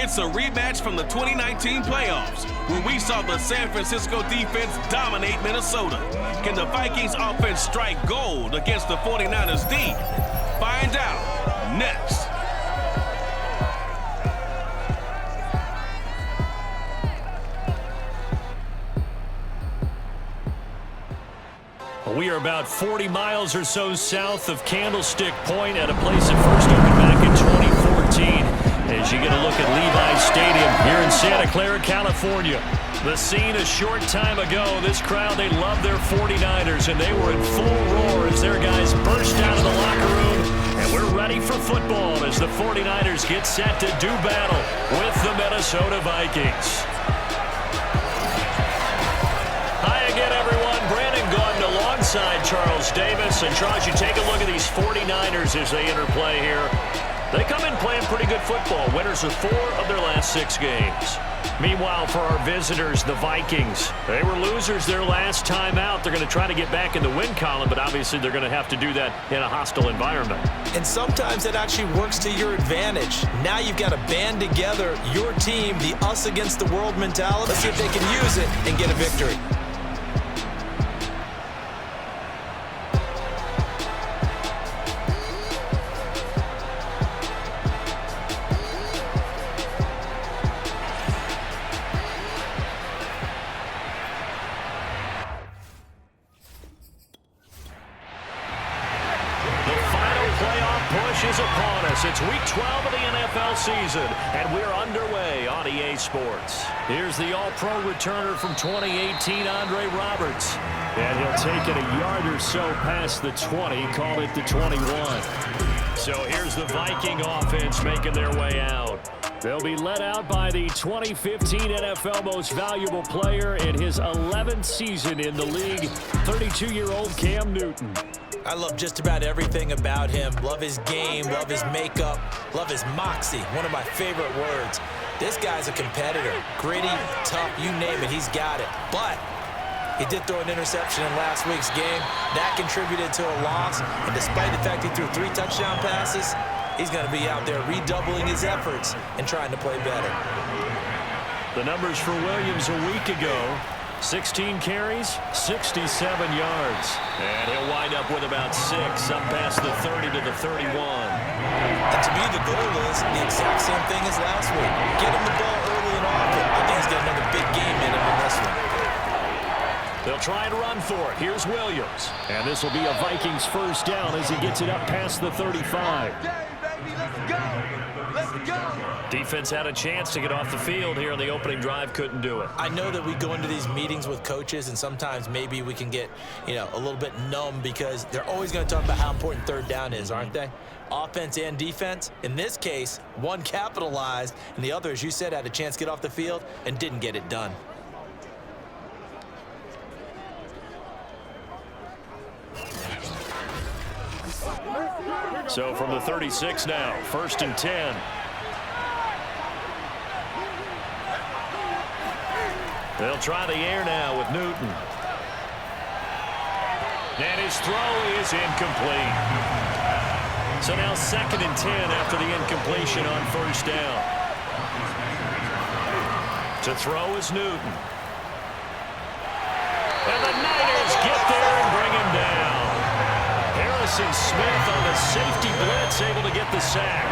It's a rematch from the 2019 playoffs, when we saw the San Francisco defense dominate Minnesota. Can the Vikings offense strike gold against the 49ers D? Find out next. We are about 40 miles or so south of Candlestick Point at a place that first opened back in 2014. As you get a look at Levi's Stadium here in Santa Clara, California. The scene a short time ago, this crowd, they love their 49ers, and they were in full roar as their guys burst out of the locker room. And we're ready for football as the 49ers get set to do battle with the Minnesota Vikings. Hi again, everyone. Brandon Gordon alongside Charles Davis. And Charles, you take a look at these 49ers as they interplay here. They come in playing pretty good football. Winners of 4 of their last 6 games. Meanwhile, for our visitors, the Vikings, they were losers their last time out. They're going to try to get back in the win column, but obviously they're going to have to do that in a hostile environment. And sometimes it actually works to your advantage. Now you've got to band together your team, the us against the world mentality. Let's see if they can use it and get a victory. Is upon us. It's week 12 of the NFL season, and we're underway on EA Sports. Here's the all-pro returner from 2018, Andre Roberts. And he'll take it a yard or so past the 20, call it the 21. So here's the Viking offense making their way out. They'll be led out by the 2015 NFL Most Valuable Player in his 11th season in the league, 32-year-old Cam Newton. I love just about everything about him. Love his game, love his makeup, love his moxie. One of my favorite words. This guy's a competitor. Gritty, tough, you name it, he's got it. But he did throw an interception in last week's game. That contributed to a loss. And despite the fact he threw 3 touchdown passes, he's going to be out there redoubling his efforts and trying to play better. The numbers for Williams a week ago. 16 carries, 67 yards. And he'll wind up with about 6 up past the 30 to the 31. And to me, the goal is the exact same thing as last week. Get him the ball early and often. I think he's got another big game in him in this one. They'll try and run for it. Here's Williams. And this will be a Vikings first down as he gets it up past the 35. Let's go! Let's go! Defense had a chance to get off the field here on the opening drive, couldn't do it. I know that we go into these meetings with coaches, and sometimes maybe we can get, a little bit numb because they're always going to talk about how important third down is, aren't they? Offense and defense. In this case, one capitalized, and the other, as you said, had a chance to get off the field and didn't get it done. So from the 36 now, 1st and 10. They'll try the air now with Newton. And his throw is incomplete. So now 2nd and 10 after the incompletion on 1st down. To throw is Newton. And the Niners get there and bring him down. Harrison Smith on the safety blitz, able to get the sack.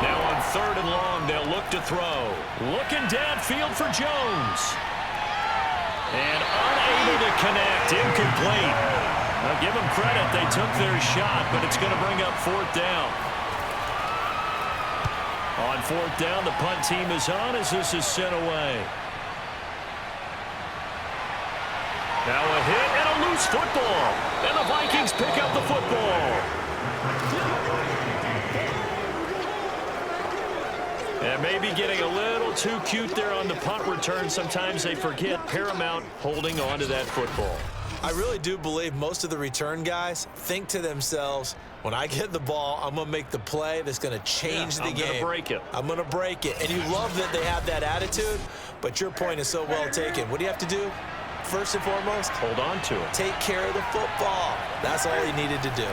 Now on 3rd and long, they'll look to throw. Looking downfield for Jones. And unable to connect, incomplete. Now give them credit, they took their shot, but it's going to bring up 4th down. On 4th down, the punt team is on as this is sent away. Now a hit and a loose football. And the Vikings pick up the football. And maybe getting a little too cute there on the punt return. Sometimes they forget Paramount holding on to that football. I really do believe most of the return guys think to themselves, when I get the ball, I'm going to make the play that's going to change the game. I'm going to break it. I'm going to break it. And you love that they have that attitude, but your point is so well taken. What do you have to do? First and foremost, hold on to it. Take care of the football. That's all he needed to do.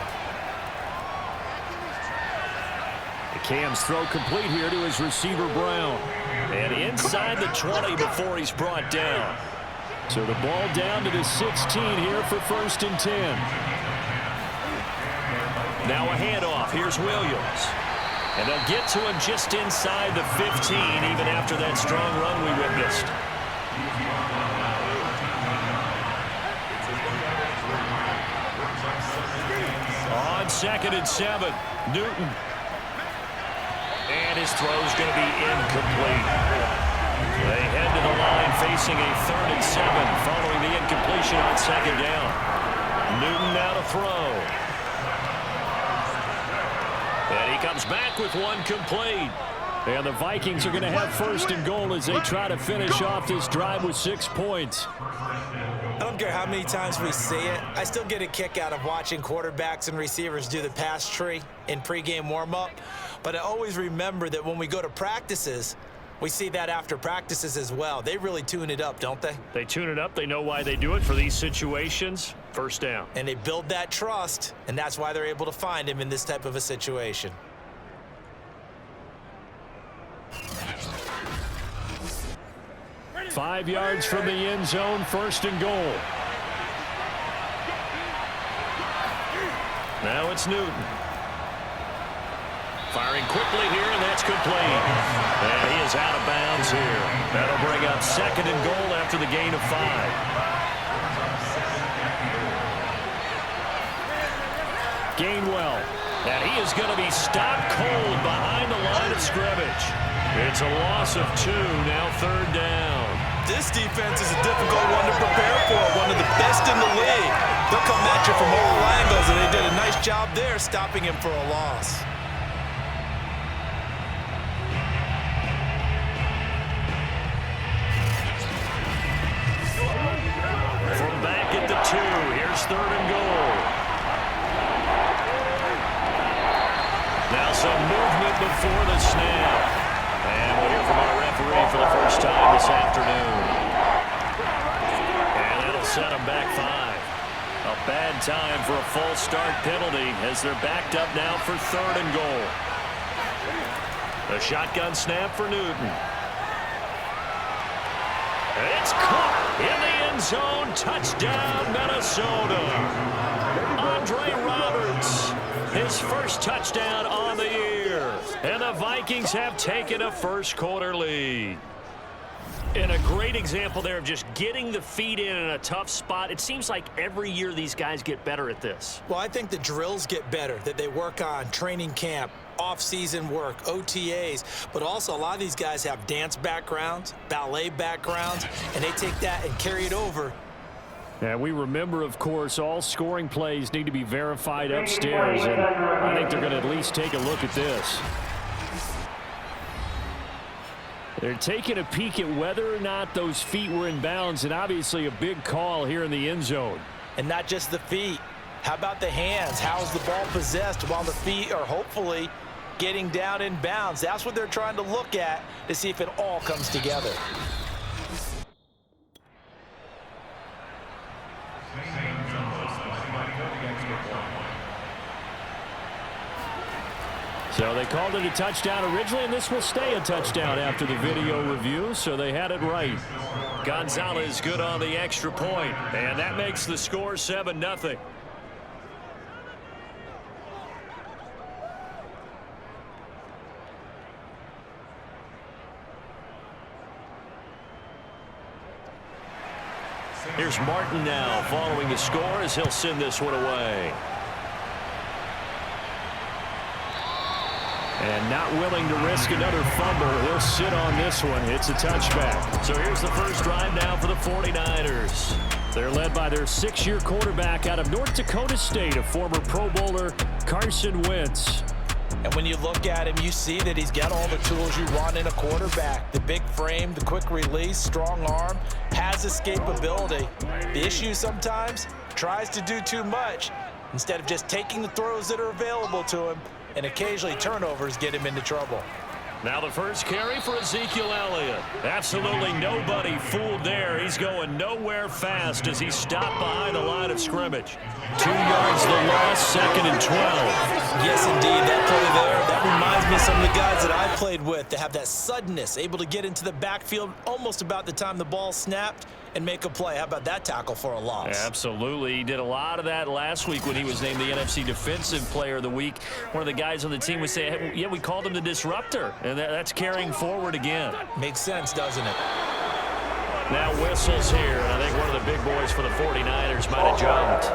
Cam's throw complete here to his receiver, Brown. And inside the 20 before he's brought down. So the ball down to the 16 here for 1st and 10. Now a handoff. Here's Williams. And they'll get to him just inside the 15, even after that strong run we witnessed. On 2nd and 7, Newton. And his throw's going to be incomplete. They head to the line facing a 3rd and 7 following the incompletion on 2nd down. Newton now to throw. And he comes back with one complete. And the Vikings are going to have 1st and goal as they try to finish off this drive with 6 points. I don't care how many times we see it. I still get a kick out of watching quarterbacks and receivers do the pass tree in pregame warm-up. But I always remember that when we go to practices, we see that after practices as well. They really tune it up, don't they? They tune it up. They know why they do it for these situations. 1st down. And they build that trust, and that's why they're able to find him in this type of a situation. Five yards from the end zone, 1st and goal. Now it's Newton. Firing quickly here, and that's complete. And he is out of bounds here. That'll bring up 2nd and goal after the gain of 5. Gainwell. And he is going to be stopped cold behind the line of scrimmage. It's a loss of 2, now 3rd down. This defense is a difficult one to prepare for, one of the best in the league. They'll come at you from all angles, and they did a nice job there stopping him for a loss. From back at the 2, here's 3rd and goal. Now some movement before the snap. And we'll hear from our referee for the first time this afternoon. And that'll set them back 5. A bad time for a false start penalty as they're backed up now for 3rd and goal. A shotgun snap for Newton. It's caught in the end zone. Touchdown, Minnesota. Andre Roberts, his first touchdown on the year. And the Vikings have taken a 1st quarter lead. And a great example there of just getting the feet in a tough spot. It seems like every year these guys get better at this. Well, I think the drills get better that they work on, training camp, off-season work, OTAs, but also a lot of these guys have dance backgrounds, ballet backgrounds, and they take that and carry it over. And we remember, of course, all scoring plays need to be verified upstairs, and I think they're going to at least take a look at this. They're taking a peek at whether or not those feet were in bounds, and obviously a big call here in the end zone. And not just the feet. How about the hands? How's the ball possessed while the feet are hopefully getting down in bounds? That's what they're trying to look at to see if it all comes together. So they called it a touchdown originally, and this will stay a touchdown after the video review, so they had it right. Gonzalez good on the extra point, and that makes the score 7-0. Here's Martin now following the score as he'll send this one away. And not willing to risk another fumble. He'll sit on this one. It's a touchback. So here's the first drive now for the 49ers. They're led by their 6-year quarterback out of North Dakota State, a former Pro Bowler, Carson Wentz. And when you look at him, you see that he's got all the tools you want in a quarterback. The big frame, the quick release, strong arm, has escapability. The issue sometimes, tries to do too much instead of just taking the throws that are available to him, and occasionally turnovers get him into trouble. Now the first carry for Ezekiel Elliott. Absolutely nobody fooled there. He's going nowhere fast as he stopped behind the line of scrimmage. 2 yards the loss, 2nd and 12. Yes, indeed. That play there, that reminds me of some of the guys that I played with that have that suddenness, able to get into the backfield almost about the time the ball snapped and make a play. How about that tackle for a loss? Absolutely. He did a lot of that last week when he was named the NFC Defensive Player of the Week. One of the guys on the team would say, hey, yeah, we called him the disruptor. And that's carrying forward again. Makes sense, doesn't it? Now whistles here. And I think one of the big boys for the 49ers might have jumped.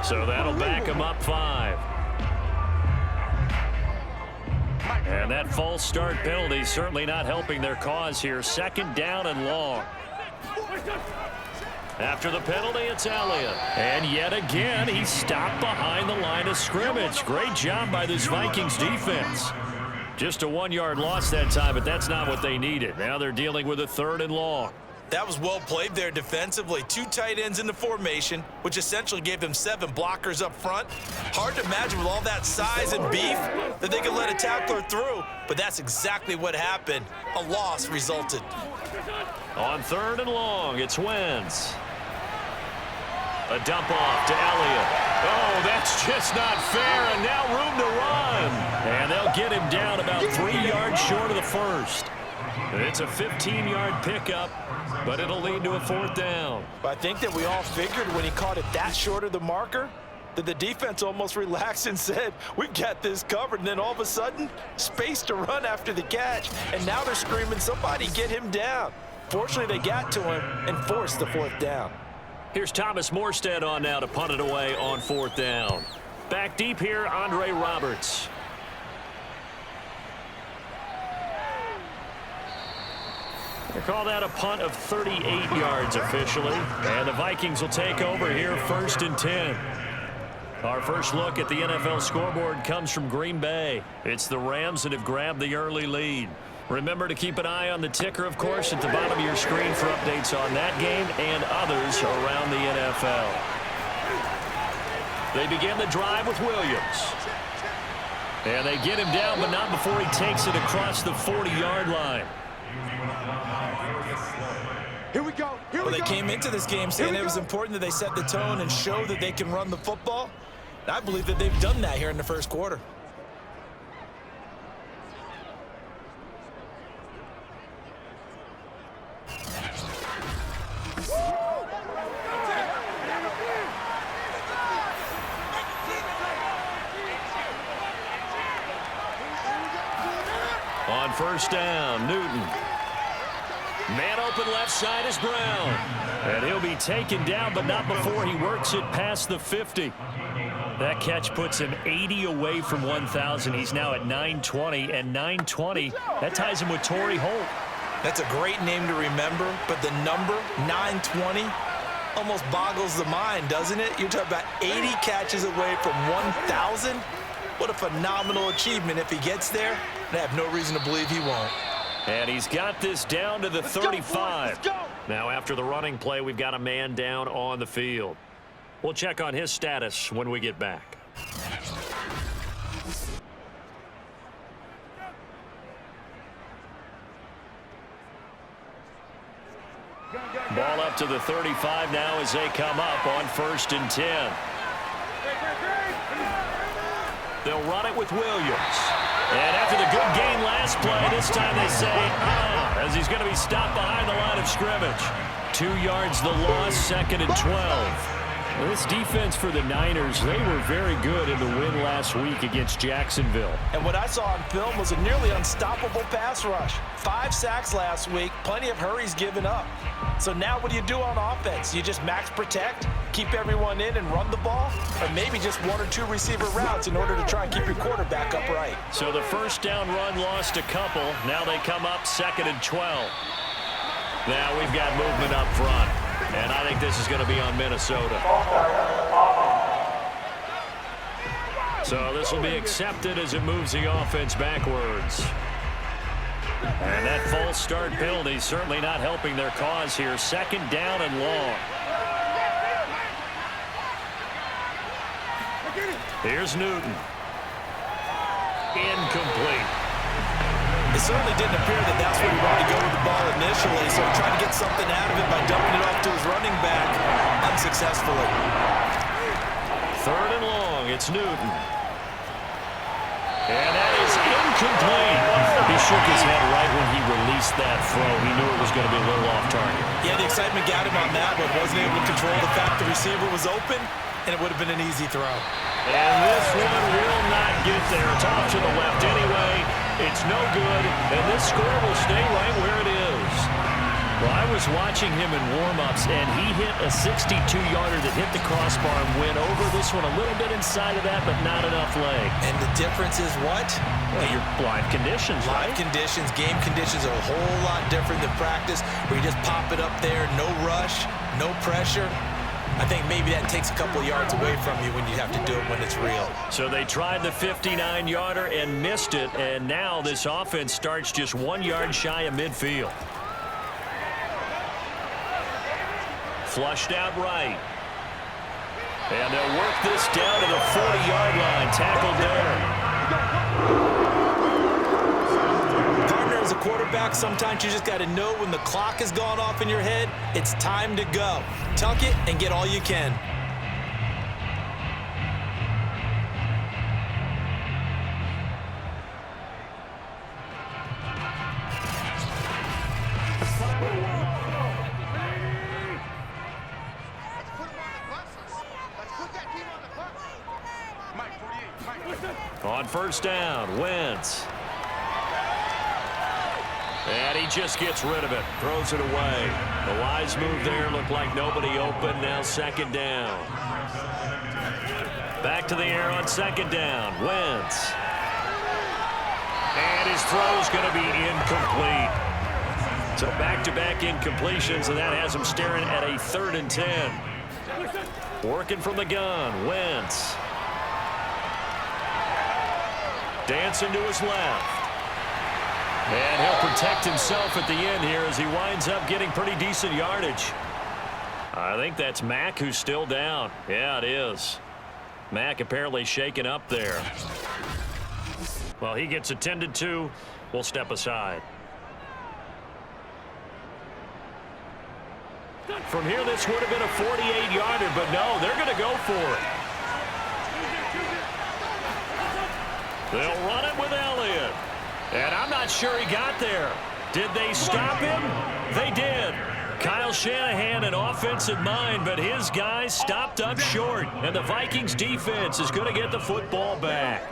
So that'll back him up 5. And that false start penalty certainly not helping their cause here. 2nd down and long. After the penalty, it's Elliott. And yet again, he stopped behind the line of scrimmage. Great job by this Vikings defense. Just a 1-yard loss that time, but that's not what they needed. Now they're dealing with a 3rd and long. That was well played there defensively. 2 tight ends in the formation, which essentially gave them 7 blockers up front. Hard to imagine with all that size and beef that they could let a tackler through, but that's exactly what happened. A loss resulted. On 3rd and long, it's Wentz. A dump off to Elliott. Oh, that's just not fair, and now room to run. And they'll get him down about 3 yards short of the first. It's a 15-yard pickup, but it'll lead to a 4th down. I think that we all figured when he caught it that short of the marker that the defense almost relaxed and said, we've got this covered. And then all of a sudden, space to run after the catch. And now they're screaming, somebody get him down. Fortunately, they got to him and forced the 4th down. Here's Thomas Morstead on now to punt it away on 4th down. Back deep here, Andre Roberts. They call that a punt of 38 yards officially. And the Vikings will take over here 1st and 10. Our first look at the NFL scoreboard comes from Green Bay. It's the Rams that have grabbed the early lead. Remember to keep an eye on the ticker, of course, at the bottom of your screen for updates on that game and others around the NFL. They begin the drive with Williams. And they get him down, but not before he takes it across the 40-yard line. Here we go. Here Well, we they go. came into this game saying it was important that they set the tone and show that they can run the football. And I believe that they've done that here in the first quarter. On 1st down, Newton. Man open left side is Brown. And he'll be taken down, but not before he works it past the 50. That catch puts him 80 away from 1,000. He's now at 920, and 920, that ties him with Torrey Holt. That's a great name to remember, but the number, 920, almost boggles the mind, doesn't it? You're talking about 80 catches away from 1,000. What a phenomenal achievement if he gets there. And I have no reason to believe he won't. And he's got this down to the 35. Let's go. Now, after the running play, we've got a man down on the field. We'll check on his status when we get back. Ball up to the 35 now as they come up on 1st and 10. They'll run it with Williams. And after the good gain last play, this time they say, as he's going to be stopped behind the line of scrimmage. 2 yards the loss, 2nd and 12. Well, this defense for the Niners, they were very good in the win last week against Jacksonville. And what I saw on film was a nearly unstoppable pass rush. 5 sacks last week, plenty of hurries given up. So now what do you do on offense? You just max protect, keep everyone in and run the ball, or maybe just 1 or 2 receiver routes in order to try and keep your quarterback upright. So the first down run lost a couple. Now they come up 2nd and 12. Now we've got movement up front. And I think this is going to be on Minnesota. So this will be accepted as it moves the offense backwards. And that false start penalty certainly not helping their cause here. 2nd down and long. Here's Newton. Incomplete. It certainly didn't appear that that's where he wanted to go with the ball initially, so he tried to get something out of it by dumping it off to his running back unsuccessfully. 3rd and long, it's Newton. And that is incomplete. He shook his head right when he released that throw. He knew it was going to be a little off target. Yeah, the excitement got him on that, but wasn't able to control the fact the receiver was open, and it would have been an easy throw. And this one will not get there. It's off to the left anyway. It's no good, and this score will stay right where it is. Well, I was watching him in warm-ups, and he hit a 62-yarder that hit the crossbar and went over this one a little bit inside of that, but not enough leg. And the difference is what? Well, your live conditions, right? Live conditions, game conditions are a whole lot different than practice, where you just pop it up there, no rush, no pressure. I think maybe that takes a couple of yards away from you when you have to do it when it's real. So they tried the 59-yarder and missed it, and now this offense starts just 1 yard shy of midfield. Flushed out right. And they'll work this down to the 40-yard line. Tackled there. Partner, as a quarterback, sometimes you just got to know when the clock has gone off in your head, it's time to go. Tuck it and get all you can. On 1st down, Wentz. And he just gets rid of it, throws it away. The wise move there, looked like nobody open. Now 2nd down. Back to the air on 2nd down, Wentz. And his throw's going to be incomplete. So back-to-back incompletions, and that has him staring at a 3rd and 10. Working from the gun, Wentz. Dancing to his left. And he'll protect himself at the end here as he winds up getting pretty decent yardage. I think that's Mack who's still down. Yeah, it is. Mack apparently shaken up there. Well, he gets attended to. We'll step aside. From here, this would have been a 48-yarder, but no, they're going to go for it. They'll run it with Elliott. And I'm not sure he got there. Did they stop him? They did. Kyle Shanahan, an offensive mind, but his guys stopped up short. And the Vikings defense is going to get the football back.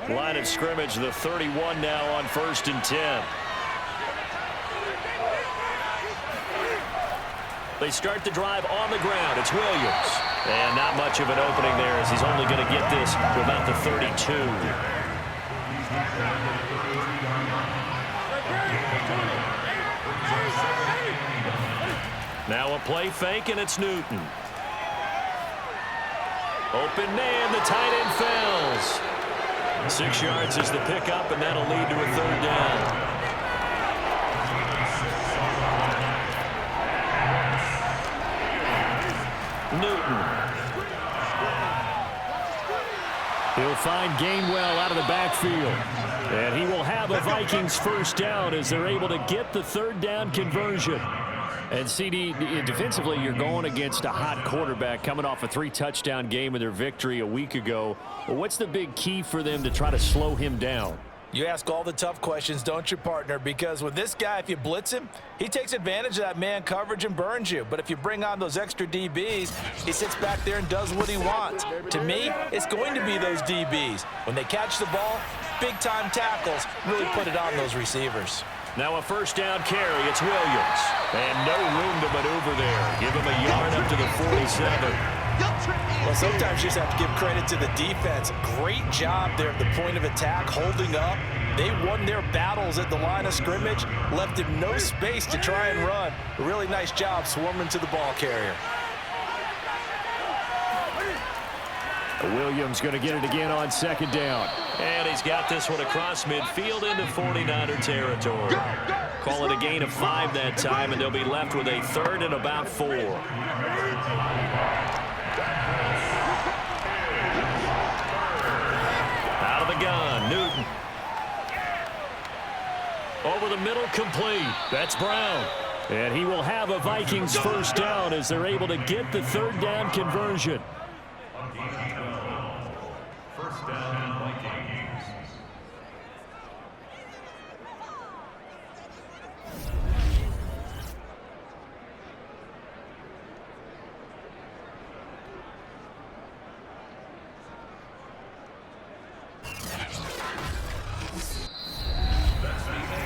Line of scrimmage, the 31 now on 1st and 10. They start the drive on the ground. It's Williams. And not much of an opening there as he's only going to get this to about the 32. Now a play fake, and it's Newton. Open man, the tight end fails. 6 yards is the pickup, and that'll lead to a 3rd down. Newton. He'll find Gainwell out of the backfield. And he will have a Vikings 1st down as they're able to get the 3rd down conversion. And CD, defensively, you're going against a hot quarterback coming off a 3-touchdown game in their victory a week ago. Well, what's the big key for them to try to slow him down? You ask all the tough questions, don't you, partner? Because with this guy, if you blitz him, he takes advantage of that man coverage and burns you. But if you bring on those extra DBs, he sits back there and does what he wants. To me, it's going to be those DBs. When they catch the ball, big-time tackles really put it on those receivers. Now a 1st down carry. It's Williams. And no room to maneuver there. Give him a yard up to the 47. Well, sometimes you just have to give credit to the defense. Great job there at the point of attack, holding up. They won their battles at the line of scrimmage, left him no space to try and run. A really nice job swarming to the ball carrier. Williams going to get it again on 2nd down. And he's got this one across midfield into 49er territory. Call it a gain of 5 that time, and they'll be left with a 3rd and about 4. Out of the gun, Newton. Over the middle, complete. That's Brown. And he will have a Vikings first down as they're able to get the third down conversion. First down, Vikings.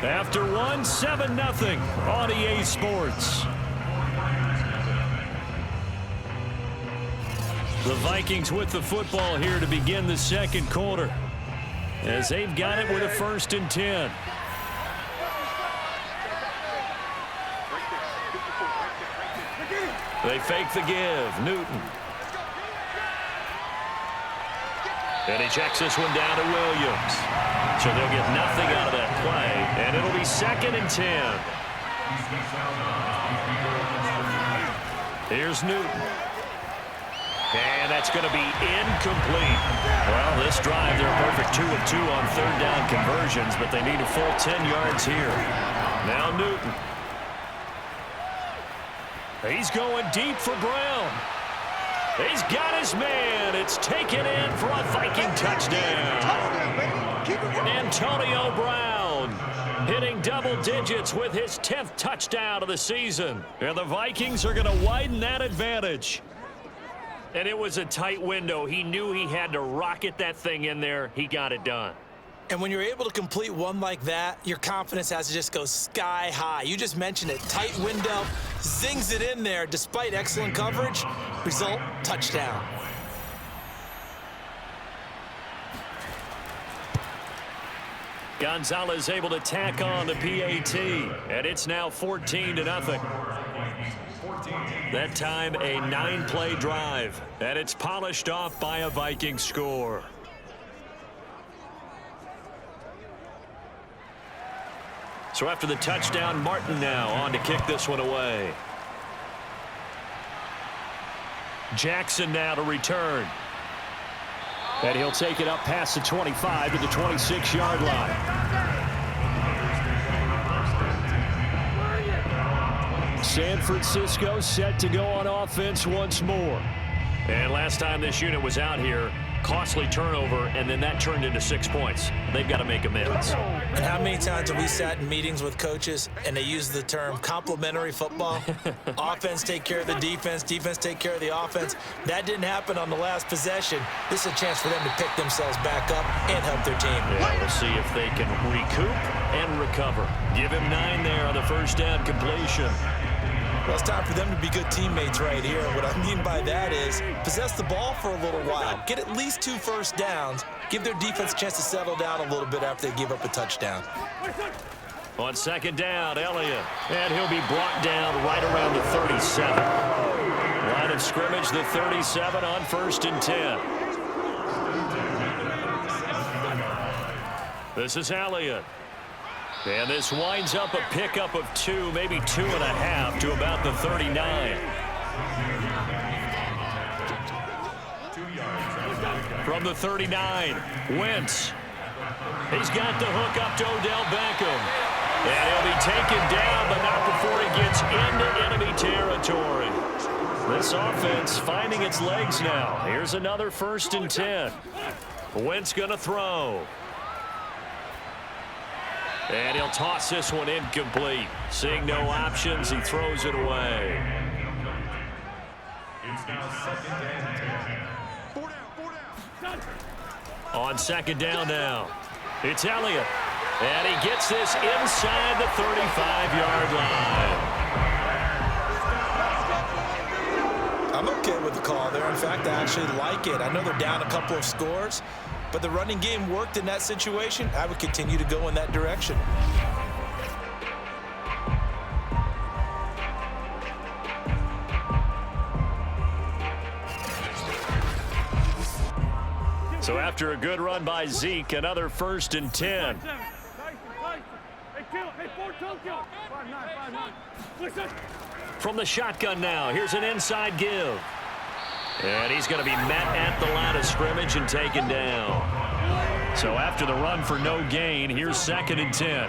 After one, 7-0 on EA Sports. The Vikings with the football here to begin the second quarter, as they've got it with a 1st and 10. They fake the give. Newton. And he checks this one down to Williams. So they'll get nothing out of that play, and it'll be 2nd and 10. Here's Newton. And that's going to be incomplete. Well, this drive, they're a perfect 2 of 2 on third down conversions, but they need a full 10 yards here. Now Newton. He's going deep for Brown. He's got his man. It's taken in for a Viking touchdown. Antonio Brown hitting double digits with his 10th touchdown of the season. And the Vikings are going to widen that advantage. And it was a tight window. He knew he had to rocket that thing in there. He got it done. And when you're able to complete one like that, your confidence has to just go sky high. You just mentioned it. Tight window, zings it in there despite excellent coverage. Result, touchdown. Gonzalez able to tack on the PAT, and it's now 14-0. That time a 9-play drive, and it's polished off by a Viking score. So after the touchdown, Martin now on to kick this one away. Jackson now to return. And he'll take it up past the 25 to the 26-yard line. San Francisco set to go on offense once more. And last time this unit was out here, costly turnover, and then that turned into 6 points. They've got to make amends. And how many times have we sat in meetings with coaches and they use the term complementary football? Offense take care of the defense, defense take care of the offense. That didn't happen on the last possession. This is a chance for them to pick themselves back up and help their team. Yeah, we'll see if they can recoup and recover. Give him 9 there on the first down completion. Well, it's time for them to be good teammates right here. What I mean by that is possess the ball for a little while. Get at least 2 first downs. Give their defense a chance to settle down a little bit after they give up a touchdown. On second down, Elliott. And he'll be brought down right around the 37. Line of scrimmage, the 37 on 1st and 10. This is Elliott. And this winds up a pickup of 2, maybe 2.5 to about the 39. From the 39, Wentz. He's got the hook up to Odell Beckham. And he'll be taken down, but not before he gets into enemy territory. This offense finding its legs now. Here's another 1st and 10. Wentz going to throw. And he'll toss this one incomplete. Seeing no options, he throws it away. It's now 2nd and 10. On second down now, it's Elliott. And he gets this inside the 35-yard line. I'm okay with the call there. In fact, I actually like it. I know they're down a couple of scores, but the running game worked in that situation. I would continue to go in that direction. So after a good run by Zeke, another 1st and 10. From the shotgun now, here's an inside give. And he's going to be met at the line of scrimmage and taken down. So after the run for no gain, here's 2nd and 10.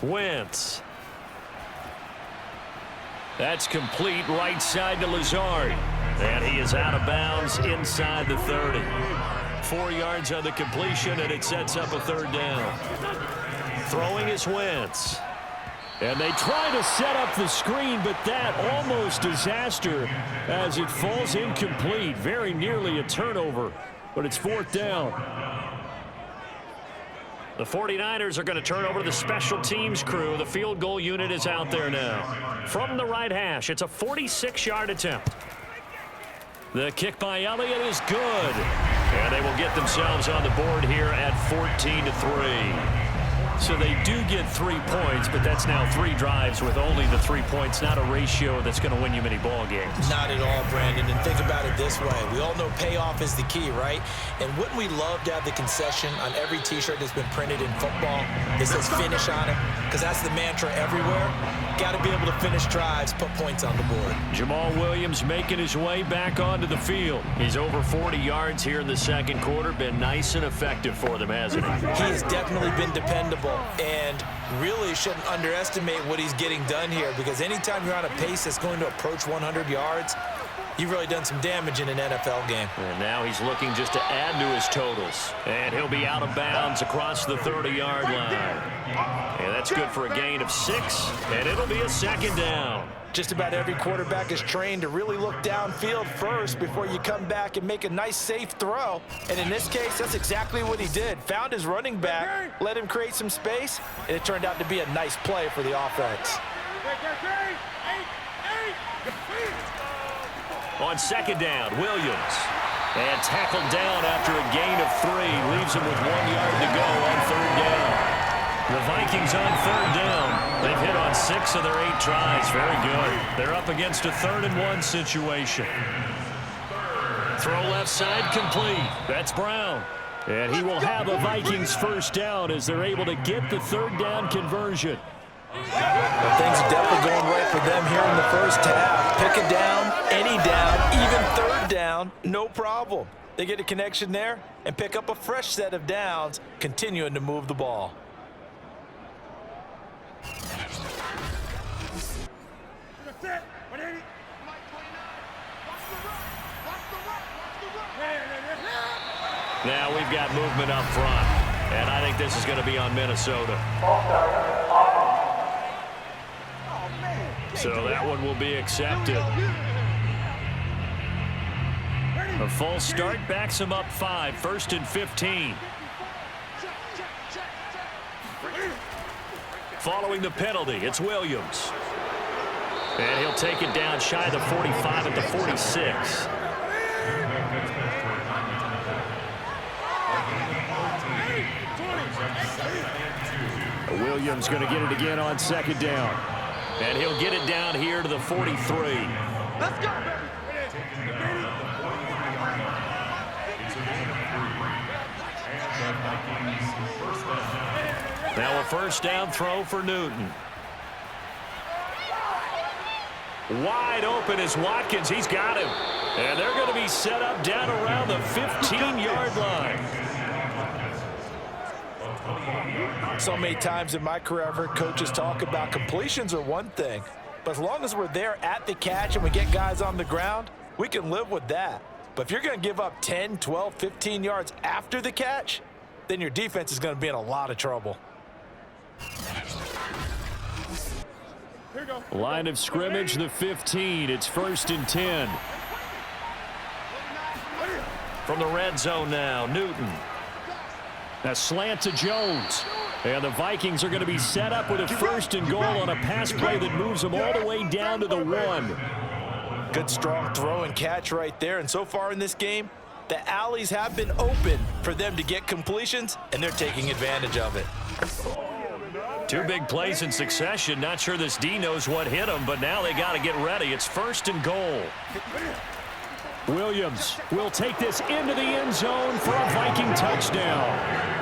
Wentz. That's complete right side to Lazard. And he is out of bounds inside the 30. 4 yards on the completion, and it sets up a 3rd down. Throwing is Wentz. And they try to set up the screen, but that almost disaster as it falls incomplete. Very nearly a turnover, but it's 4th down. The 49ers are going to turn over to the special teams crew. The field goal unit is out there now. From the right hash, it's a 46-yard attempt. The kick by Elliott is good. And they will get themselves on the board here at 14-3. So they do get 3 points, but that's now 3 drives with only the 3 points, not a ratio that's going to win you many ball games. Not at all, Brandon. And think about it this way. We all know payoff is the key, right? And wouldn't we love to have the concession on every T-shirt that's been printed in football that says finish on it? Because that's the mantra everywhere. Got to be able to finish drives, put points on the board. Jamal Williams making his way back onto the field. He's over 40 yards here in the 2nd quarter. Been nice and effective for them, hasn't he? He has definitely been dependable. And really shouldn't underestimate what he's getting done here, because anytime you're on a pace that's going to approach 100 yards, you've really done some damage in an NFL game. And now he's looking just to add to his totals. And he'll be out of bounds across the 30-yard line. And that's good for a gain of 6, and it'll be a 2nd down. Just about every quarterback is trained to really look downfield first before you come back and make a nice, safe throw. And in this case, that's exactly what he did. Found his running back, let him create some space, and it turned out to be a nice play for the offense. On 2nd down, Williams. And tackled down after a gain of 3. Leaves him with 1 yard to go on 3rd down. The Vikings on 3rd down. They've hit on 6 of their 8 tries. Very good. They're up against a 3rd and 1 situation. Throw left side complete. That's Brown. And he will have a Vikings 1st down as they're able to get the 3rd down conversion. Well, things are definitely going right for them here in the 1st half. Pick a down, any down, even 3rd down, no problem. They get a connection there and pick up a fresh set of downs, continuing to move the ball. Now we've got movement up front, and I think this is going to be on Minnesota. So that one will be accepted. A full start backs him up 5, 1st and 15. Following the penalty, it's Williams. And he'll take it down shy of the 45 at the 46. Williams going to get it again on 2nd down. And he'll get it down here to the 43. Let's go, baby. Now a 1st down throw for Newton. Wide open is Watkins. He's got him. And they're going to be set up down around the 15-yard line. So many times in my career, I've heard coaches talk about completions are one thing, but as long as we're there at the catch and we get guys on the ground, we can live with that. But if you're going to give up 10, 12, 15 yards after the catch, then your defense is going to be in a lot of trouble. Line of scrimmage, the 15. It's 1st and 10. From the red zone now, Newton. A slant to Jones. And the Vikings are going to be set up with a 1st and goal on a pass play that moves them all the way down to the 1. Good strong throw and catch right there. And so far in this game, the alleys have been open for them to get completions, and they're taking advantage of it. 2 big plays in succession. Not sure this D knows what hit him, but now they got to get ready. It's 1st and goal. Williams will take this into the end zone for a Viking touchdown.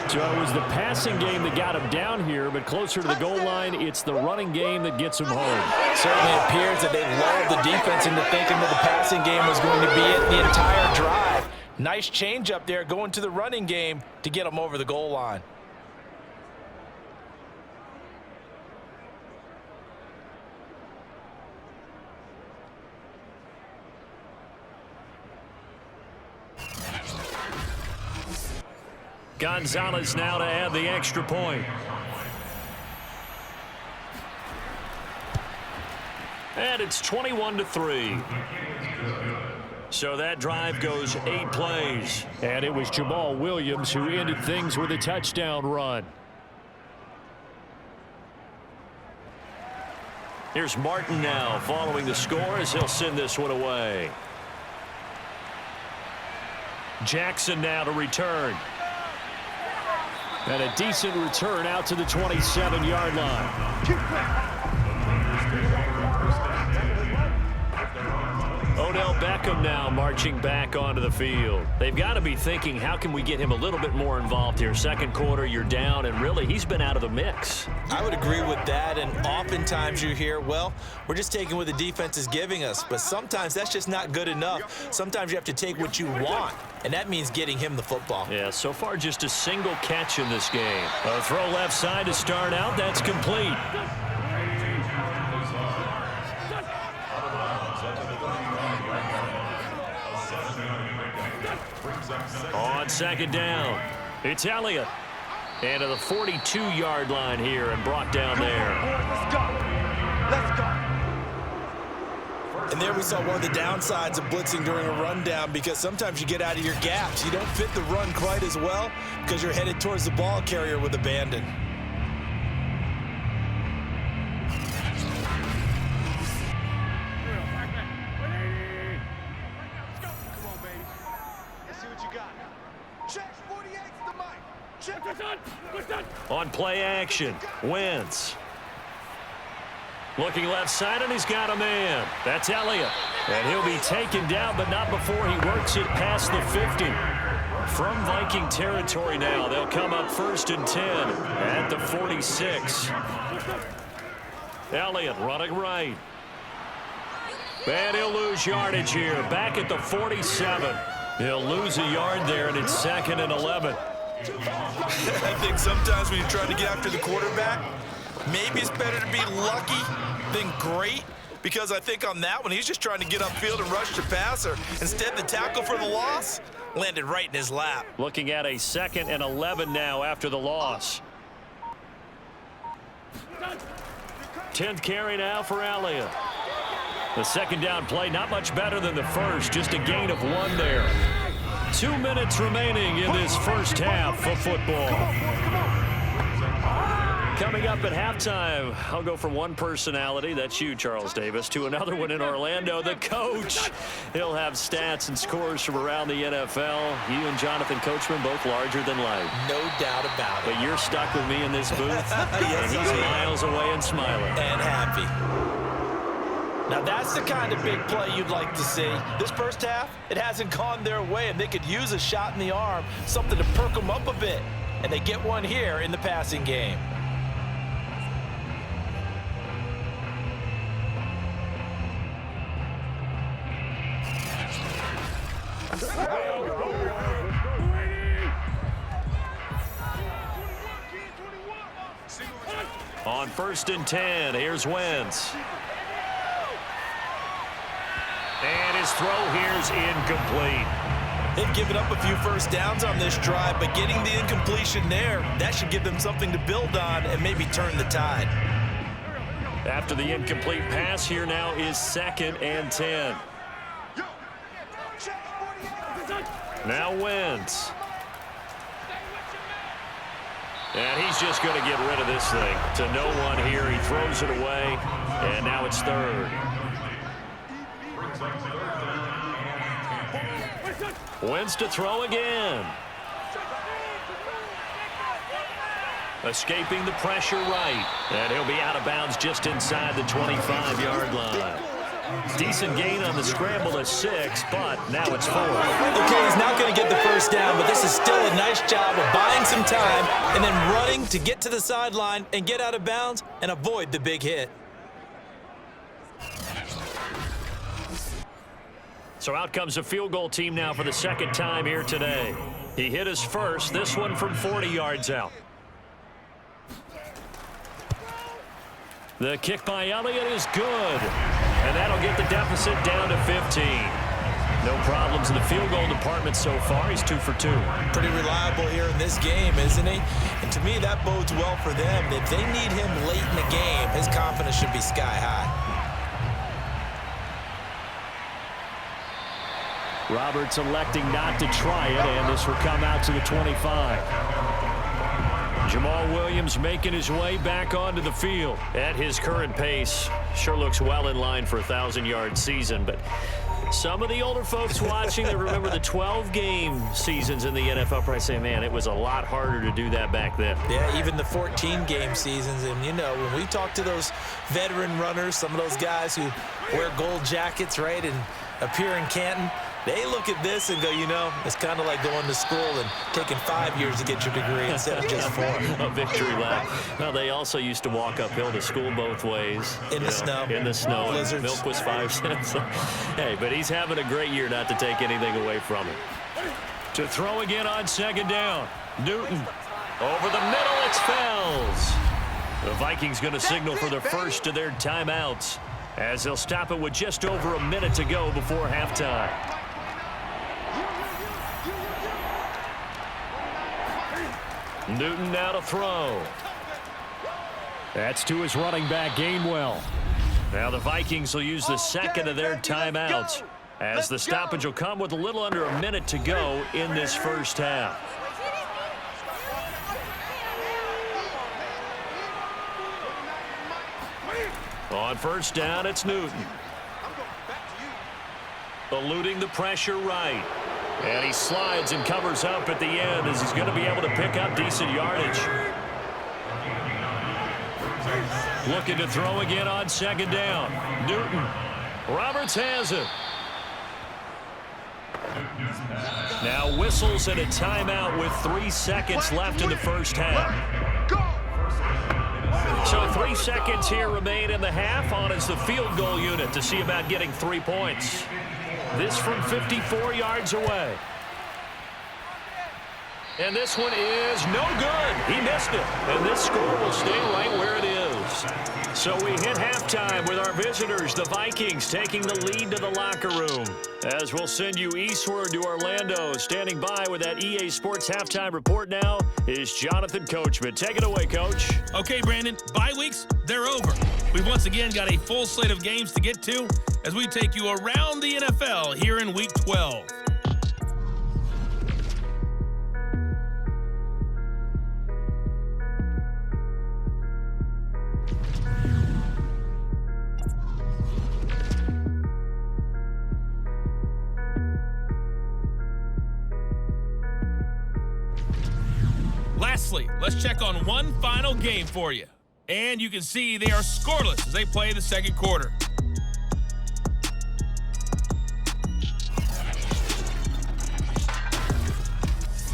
So it was the passing game that got him down here, but closer to the goal line, it's the running game that gets him home. Certainly appears that they've lulled the defense into thinking that the passing game was going to be it the entire drive. Nice change up there going to the running game to get them over the goal line. Gonzalez now to add the extra point. And it's 21-3. So that drive goes 8 plays. And it was Jamal Williams who ended things with a touchdown run. Here's Martin now following the score as he'll send this one away. Jackson now to return. And a decent return out to the 27-yard line. Odell Beckham now marching back onto the field. They've got to be thinking, how can we get him a little bit more involved here? Second quarter, you're down, and really, he's been out of the mix. I would agree with that, and oftentimes you hear, well, we're just taking what the defense is giving us, but sometimes that's just not good enough. Sometimes you have to take what you want, and that means getting him the football. Yeah, so far just a single catch in this game. A throw left side to start out. That's complete. On second down, it's Elliott. And to the 42-yard line here and brought down there. Let's go. Let's go. And there we saw one of the downsides of blitzing during a rundown, because sometimes you get out of your gaps. You don't fit the run quite as well because you're headed towards the ball carrier with abandon. On play action, Wentz. Looking left side, and he's got a man. That's Elliott. And he'll be taken down, but not before he works it past the 50. From Viking territory now, they'll come up 1st and 10 at the 46. Elliott running right. And he'll lose yardage here, back at the 47. He'll lose a yard there, and it's 2nd and 11. I think sometimes when you're trying to get after the quarterback, maybe it's better to be lucky than great, because I think on that one, he's just trying to get upfield and rush the passer. Instead, the tackle for the loss landed right in his lap. Looking at a 2nd and 11 now after the loss. 10th carry now for Elliott. The second down play, not much better than the first, just a gain of 1 there. 2 minutes remaining in this first half of football. Coming up at halftime, I'll go from one personality, that's you, Charles Davis, to another one in Orlando, the coach. He'll have stats and scores from around the NFL. You and Jonathan Coachman, both larger than life. No doubt about it. But you're stuck with me in this booth, yes, and he's miles away and smiling. And happy. Now that's the kind of big play you'd like to see. This first half, it hasn't gone their way, and they could use a shot in the arm, something to perk them up a bit. And they get one here in the passing game. On 1st and 10, here's Wentz. And his throw here's incomplete. They've given up a few first downs on this drive, but getting the incompletion there, that should give them something to build on and maybe turn the tide. After the incomplete pass, here now is 2nd and 10. Now Wentz. And he's just going to get rid of this thing. To no one here. He throws it away. And now it's 3rd. Wentz to throw again. Escaping the pressure right. And he'll be out of bounds just inside the 25-yard line. Decent gain on the scramble to 6, but now it's 4. Okay, he's not going to get the first first down, but this is still a nice job of buying some time and then running to get to the sideline and get out of bounds and avoid the big hit. So out comes a field goal team now for the second time here today. He hit his first, this one from 40 yards out. The kick by Elliott is good, and that'll get the deficit down to 15. No problems in the field goal department so far. He's 2 for 2. Pretty reliable here in this game, isn't he? And to me, that bodes well for them. If they need him late in the game, his confidence should be sky high. Roberts electing not to try it, and this will come out to the 25. Jamal Williams making his way back onto the field. At his current pace, sure looks well in line for a 1,000-yard season, but some of the older folks watching that remember the 12-game seasons in the NFL probably say, man, it was a lot harder to do that back then. Yeah, even the 14-game seasons. And, you know, when we talk to those veteran runners, some of those guys who wear gold jackets, right, and appear in Canton, they look at this and go, you know, it's kind of like going to school and taking 5 years to get your degree instead of just 4. A victory lap. Well, they also used to walk uphill to school both ways. In the snow. In the snow. Blizzards. Milk was 5 cents. Hey, but he's having a great year, not to take anything away from him. To throw again on second down. Newton. Over the middle, it's Fells. The Vikings going to signal for the first of their timeouts, as they'll stop it with just over a minute to go before halftime. Newton now to throw. That's to his running back, Gainwell. Now the Vikings will use the second of their timeouts, as the stoppage will come with a little under a minute to go in this first half. On first down, it's Newton. Eluding the pressure right. And he slides and covers up at the end, as he's going to be able to pick up decent yardage. Looking to throw again on second down. Newton. Roberts has it. Now whistles and a timeout with 3 seconds left in the first half. So 3 seconds here remain in the half. On is the field goal unit to see about getting 3 points. This from 54 yards away. And this one is no good. He missed it. And this score will stay right where it is. So we hit halftime with our visitors, the Vikings, taking the lead to the locker room. As we'll send you eastward to Orlando. Standing by with that EA Sports halftime report now is Jonathan Coachman. Take it away, Coach. Okay, Brandon, bye weeks, they're over. We've once again got a full slate of games to get to as we take you around the NFL here in Week 12. Lastly, let's check on one final game for you. And you can see they are scoreless as they play the second quarter.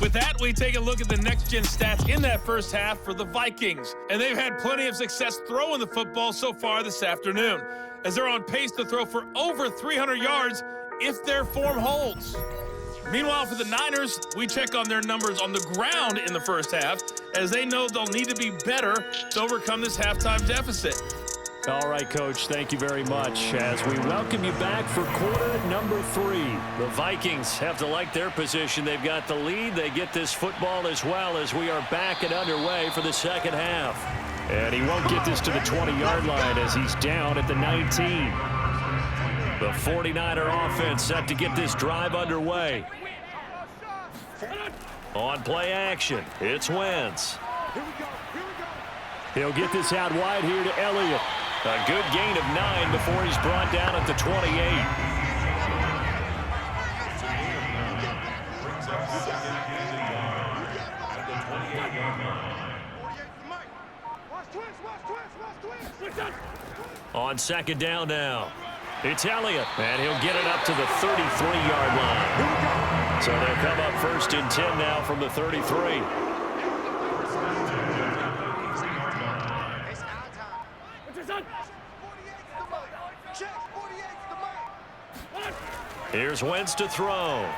With that, we take a look at the next-gen stats in that first half for the Vikings. And they've had plenty of success throwing the football so far this afternoon, as they're on pace to throw for over 300 yards if their form holds. Meanwhile, for the Niners, we check on their numbers on the ground in the first half, as they know they'll need to be better to overcome this halftime deficit. All right, Coach, thank you very much. As we welcome you back for quarter number 3. The Vikings have to like their position. They've got the lead. They get this football as well, as we are back and underway for the second half. And he won't get this to the 20-yard line as he's down at the 19. The 49er offense set to get this drive underway. On play action, it's Wentz. He'll get this out wide here to Elliott. A good gain of 9 before he's brought down at the 28. On second down now, it's Elliott, and he'll get it up to the 33-yard line. So they'll come up 1st and 10 now from the 33. Here's Wentz to throw.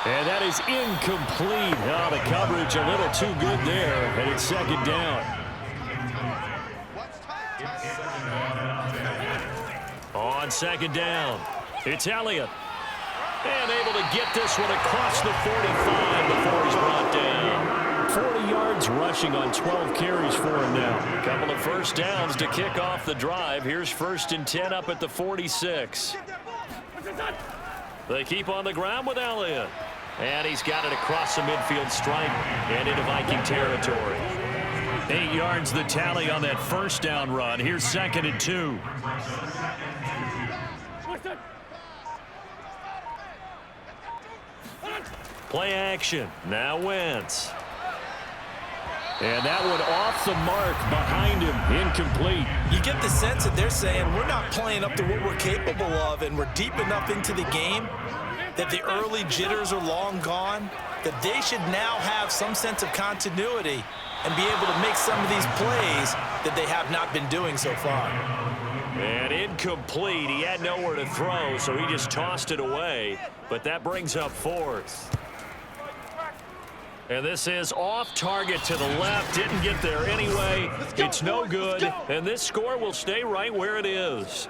And that is incomplete. Oh, the coverage a little too good there, and it's 2nd down. On 2nd down, it's Elliott. And able to get this one across the 45 before he's brought down. 40 yards rushing on 12 carries for him now. A couple of 1st downs to kick off the drive. Here's 1st and 10 up at the 46. They keep on the ground with Elliott. And he's got it across the midfield stripe and into Viking territory. 8 yards the tally on that 1st down run. Here's 2nd and 2. Play action. Now Wentz. And that one off the mark behind him. Incomplete. You get the sense that they're saying we're not playing up to what we're capable of, and we're deep enough into the game that the early jitters are long gone, that they should now have some sense of continuity and be able to make some of these plays that they have not been doing so far. And incomplete. He had nowhere to throw, so he just tossed it away. But that brings up 4th. And this is off target to the left. Didn't get there anyway. It's no good. And this score will stay right where it is.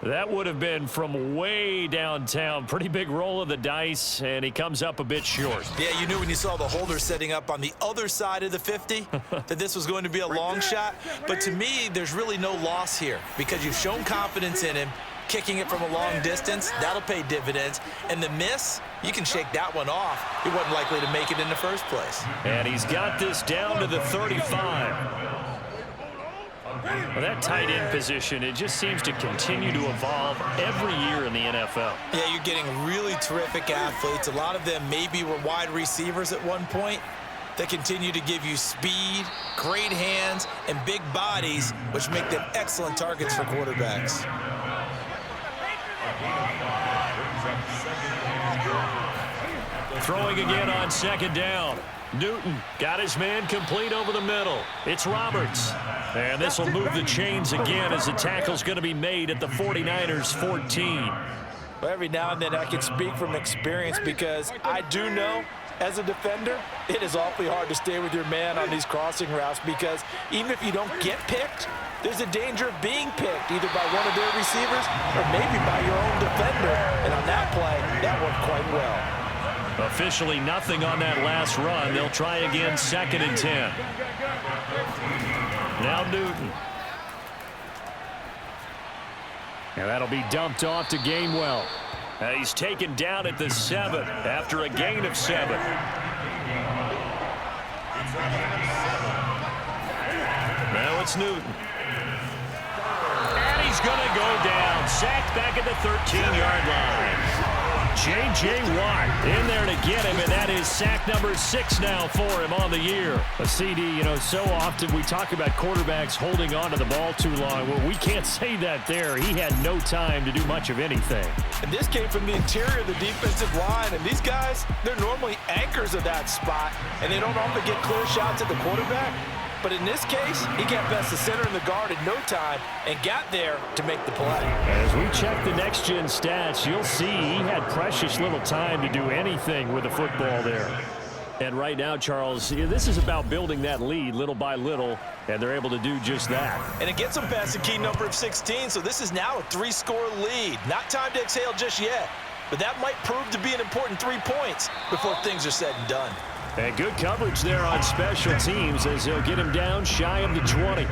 That would have been from way downtown. Pretty big roll of the dice, and he comes up a bit short. Yeah, you knew when you saw the holder setting up on the other side of the 50 that this was going to be a long shot. But to me, there's really no loss here because you've shown confidence in him. Kicking it from a long distance, that'll pay dividends. And the miss, you can shake that one off. He wasn't likely to make it in the first place. And he's got this down to the 35. Well, that tight end position, it just seems to continue to evolve every year in the NFL. Yeah, you're getting really terrific athletes. A lot of them maybe were wide receivers at one point. They continue to give you speed, great hands, and big bodies, which make them excellent targets for quarterbacks. Throwing again on 2nd down. Newton got his man complete over the middle. It's Roberts. And this will move the chains again as the tackle's going to be made at the 49ers 14. Well, every now and then I can speak from experience because I do know as a defender, it is awfully hard to stay with your man on these crossing routes because even if you don't get picked, there's a danger of being picked either by one of their receivers or maybe by your own defender. And on that play, that worked quite well. Officially nothing on that last run. They'll try again 2nd and 10. Now Newton. And that'll be dumped off to Gainwell. He's taken down at the 7 after a gain of 7. Now it's Newton. And he's going to go down. Sacked back at the 13-yard line. J.J. Watt in there to get him, and that is sack number 6 now for him on the year. A CD, you know, so often we talk about quarterbacks holding on to the ball too long. Well, we can't say that there. He had no time to do much of anything. And this came from the interior of the defensive line, and these guys, they're normally anchors of that spot, and they don't often get clear shots at the quarterback. But in this case, he got past the center and the guard in no time and got there to make the play. As we check the next-gen stats, you'll see he had precious little time to do anything with the football there. And right now, Charles, this is about building that lead little by little, and they're able to do just that. And it gets them past the key number of 16, so this is now a 3-score lead. Not time to exhale just yet, but that might prove to be an important 3 points before things are said and done. And good coverage there on special teams as they'll get him down shy of the 20.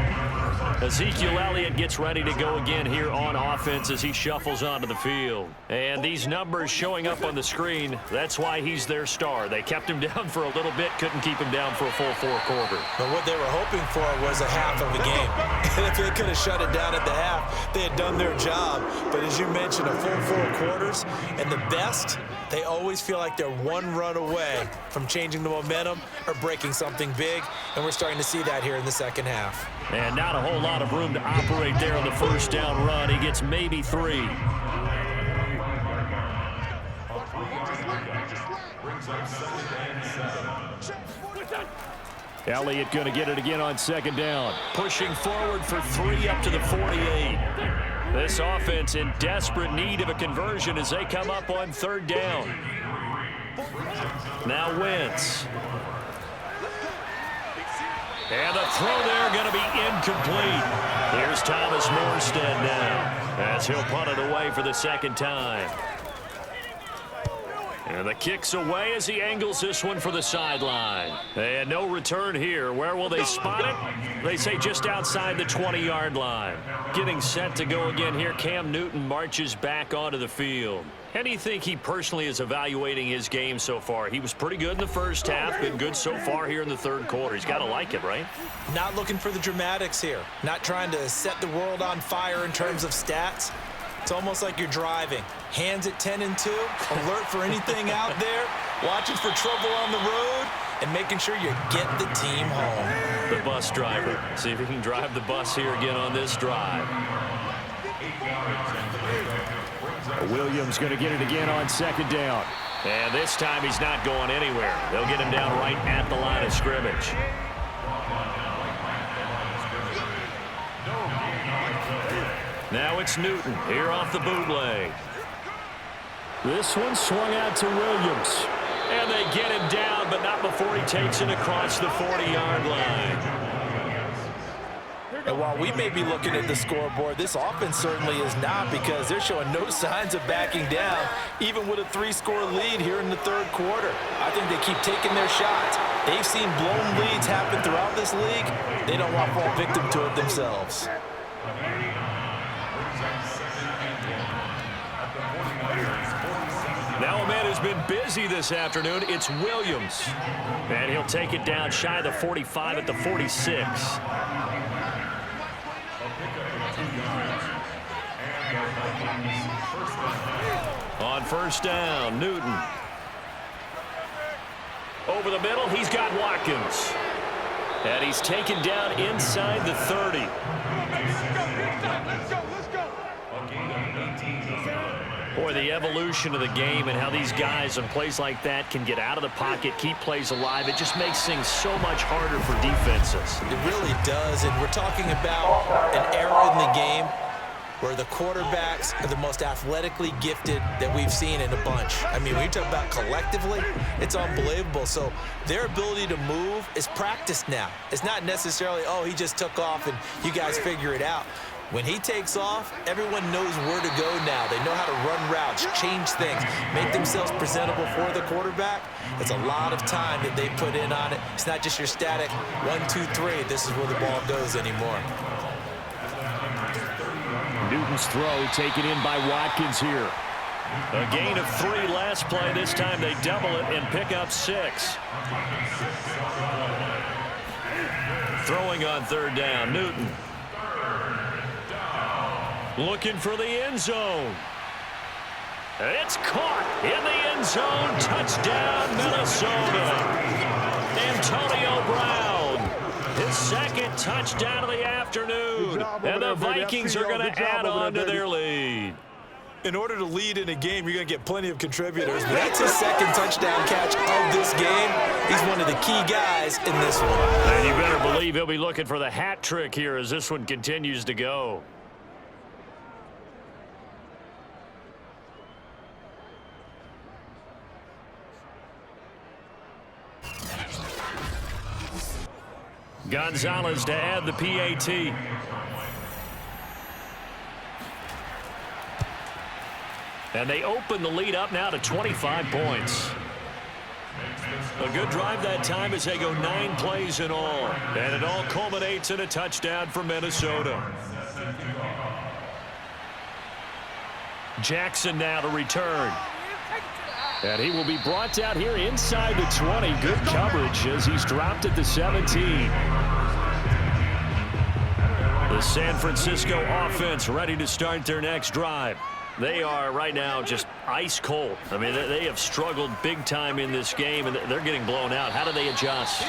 Ezekiel Elliott gets ready to go again here on offense as he shuffles onto the field. And these numbers showing up on the screen, that's why he's their star. They kept him down for a little bit, couldn't keep him down for a full 4 quarters. But what they were hoping for was a half of a game. And if they could have shut it down at the half, they had done their job. But as you mentioned, a full 4 quarters, and the best, they always feel like they're one run away from changing the momentum or breaking something big, and we're starting to see that here in the second half. And not a whole lot of room to operate there on the first down run. He gets maybe 3. Brings up 2nd and 7. Elliott going to get it again on 2nd down. Pushing forward for 3 up to the 48. This offense in desperate need of a conversion as they come up on 3rd down. Now Wentz. And the throw there going to be incomplete. Here's Thomas Morstead now as he'll punt it away for the 2nd time. And the kick's away as he angles this one for the sideline. And no return here. Where will they spot it? They say just outside the 20-yard line. Getting set to go again here, Cam Newton marches back onto the field. How do you think he personally is evaluating his game so far? He was pretty good in the first half, been good so far here in the 3rd quarter. He's got to like it, right? Not looking for the dramatics here. Not trying to set the world on fire in terms of stats. It's almost like you're driving. Hands at 10 and 2, alert for anything out there, watching for trouble on the road, and making sure you get the team home. The bus driver. See if he can drive the bus here again on this drive. Williams going to get it again on 2nd down. And this time he's not going anywhere. They'll get him down right at the line of scrimmage. Now it's Newton here off the bootleg. This one swung out to Williams. And they get him down, but not before he takes it across the 40-yard line. And while we may be looking at the scoreboard, this offense certainly is not, because they're showing no signs of backing down, even with a 3-score lead here in the 3rd quarter. I think they keep taking their shots. They've seen blown leads happen throughout this league. They don't want to fall victim to it themselves. Now a man who's been busy this afternoon, it's Williams. And he'll take it down shy of the 45 at the 46. On 1st down, Newton. Over the middle, he's got Watkins. And he's taken down inside the 30. Boy, the evolution of the game and how these guys in plays like that can get out of the pocket, keep plays alive, it just makes things so much harder for defenses. It really does, and we're talking about an era in the game where the quarterbacks are the most athletically gifted that we've seen in a bunch. I mean, when you talk about collectively, it's unbelievable. So their ability to move is practiced now. It's not necessarily, oh, he just took off and you guys figure it out. When he takes off, everyone knows where to go now. They know how to run routes, change things, make themselves presentable for the quarterback. It's a lot of time that they put in on it. It's not just your static 1, 2, 3. This is where the ball goes anymore. Newton's throw taken in by Watkins here. A gain of 3 last play. This time they double it and pick up 6. Throwing on 3rd down, Newton. Looking for the end zone. It's caught in the end zone. Touchdown, Minnesota. Antonio Brown. His 2nd touchdown of the afternoon. And the Vikings are going to add on to their lead. In order to lead in a game, you're going to get plenty of contributors. But that's his 2nd touchdown catch of this game. He's one of the key guys in this one. And you better believe he'll be looking for the hat trick here as this one continues to go. Gonzalez to add the PAT. And they open the lead up now to 25 points. A good drive that time as they go 9 plays in all. And it all culminates in a touchdown for Minnesota. Jackson now to return. And he will be brought down here inside the 20. Good coverage as he's dropped at the 17. The San Francisco offense ready to start their next drive. They are right now just ice cold. I mean, they have struggled big time in this game, and they're getting blown out. How do they adjust?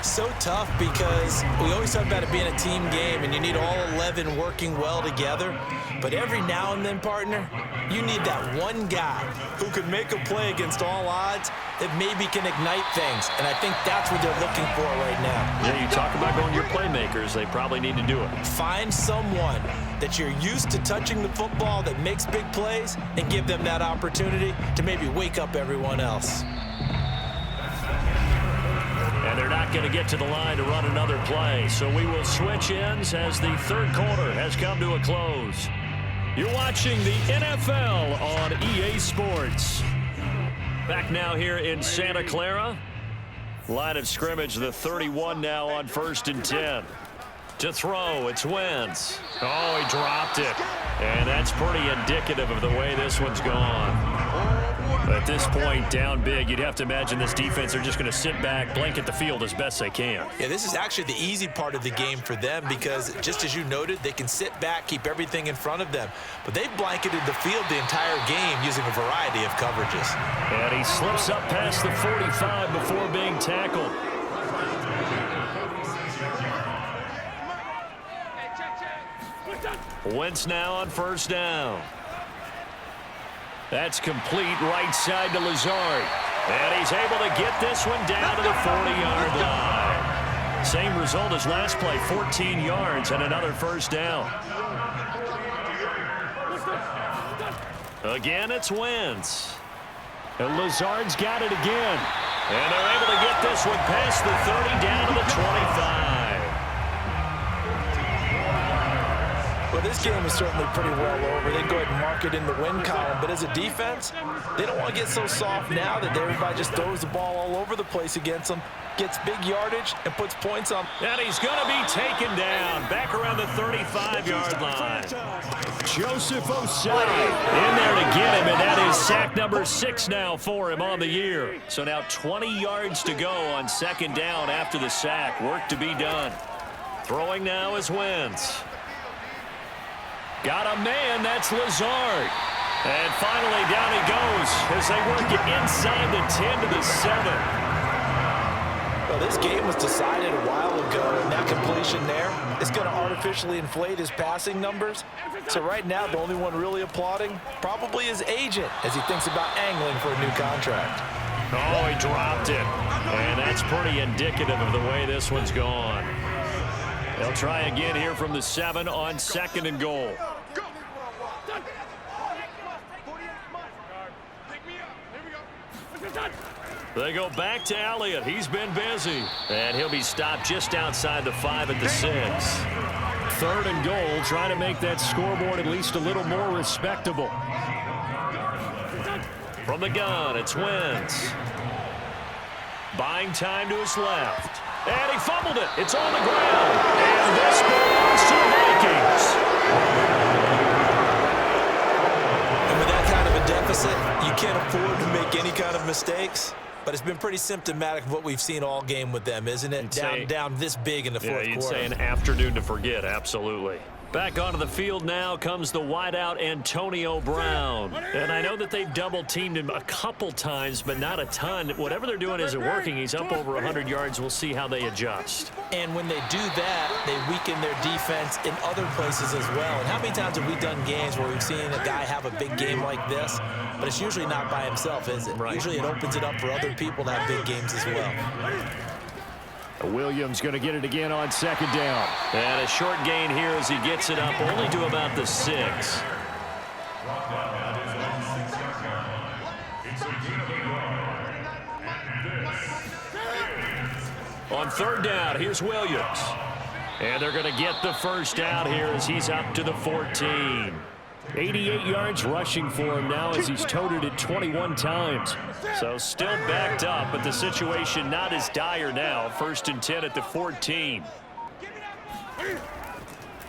So tough because we always talk about it being a team game and you need all 11 working well together. But every now and then, partner, you need that one guy who can make a play against all odds that maybe can ignite things. And I think that's what they're looking for right now. Yeah, you talk about going to your playmakers. They probably need to do it. Find someone that you're used to touching the football that makes big plays and give them that opportunity to maybe wake up everyone else. And they're not going to get to the line to run another play. So we will switch ends as the third quarter has come to a close. You're watching the NFL on EA Sports. Back now here in Santa Clara. Line of scrimmage, the 31 now on 1st and 10. To throw, it's Wentz. Oh, he dropped it. And that's pretty indicative of the way this one's gone. At this point, down big, you'd have to imagine this defense are just going to sit back, blanket the field as best they can. Yeah, this is actually the easy part of the game for them because, just as you noted, they can sit back, keep everything in front of them. But they've blanketed the field the entire game using a variety of coverages. And he slips up past the 45 before being tackled. Wentz now on 1st down. That's complete right side to Lazard. And he's able to get this one down to the 40-yard line. Same result as last play, 14 yards and another 1st down. Again, it's Wentz. And Lazard's got it again. And they're able to get this one past the 30 down to the 25. Well, this game is certainly pretty well over. They go ahead and mark it in the win column. But as a defense, they don't want to get so soft now that everybody just throws the ball all over the place against them, gets big yardage, and puts points on. And he's going to be taken down back around the 35-yard line. Joseph Osai in there to get him, and that is sack number 6 now for him on the year. So now 20 yards to go on 2nd down after the sack. Work to be done. Throwing now is Wentz. Got a man, that's Lazard. And finally down he goes as they work it inside the 10 to the 7. Well, this game was decided a while ago, and that completion there is going to artificially inflate his passing numbers. So right now, the only one really applauding probably his agent as he thinks about angling for a new contract. Oh, he dropped it. And that's pretty indicative of the way this one's gone. They'll try again here from the 7 on 2nd and goal. They go back to Elliott. He's been busy. And he'll be stopped just outside the 5 at the 6. 3rd and goal, trying to make that scoreboard at least a little more respectable. From the gun, it's Wentz. Buying time to his left. And he fumbled it. It's on the ground. And this belongs to the Vikings. And with that kind of a deficit, you can't afford to make any kind of mistakes. But it's been pretty symptomatic of what we've seen all game with them, isn't it? Down this big in the fourth quarter. Yeah, you'd say an afternoon to forget, absolutely. Back onto the field now comes the wideout Antonio Brown. And I know that they've double-teamed him a couple times, but not a ton. Whatever they're doing isn't working. He's up over 100 yards. We'll see how they adjust. And when they do that, they weaken their defense in other places as well. And how many times have we done games where we've seen a guy have a big game like this, but it's usually not by himself, is it? Right. Usually it opens it up for other people to have big games as well. Williams going to get it again on 2nd down. And a short gain here as he gets it up only to about the 6. On 3rd down, here's Williams. And they're going to get the 1st down here as he's up to the 14. 88 yards rushing for him now as he's toted it 21 times. So still backed up, but the situation not as dire now. 1st and 10 at the 14.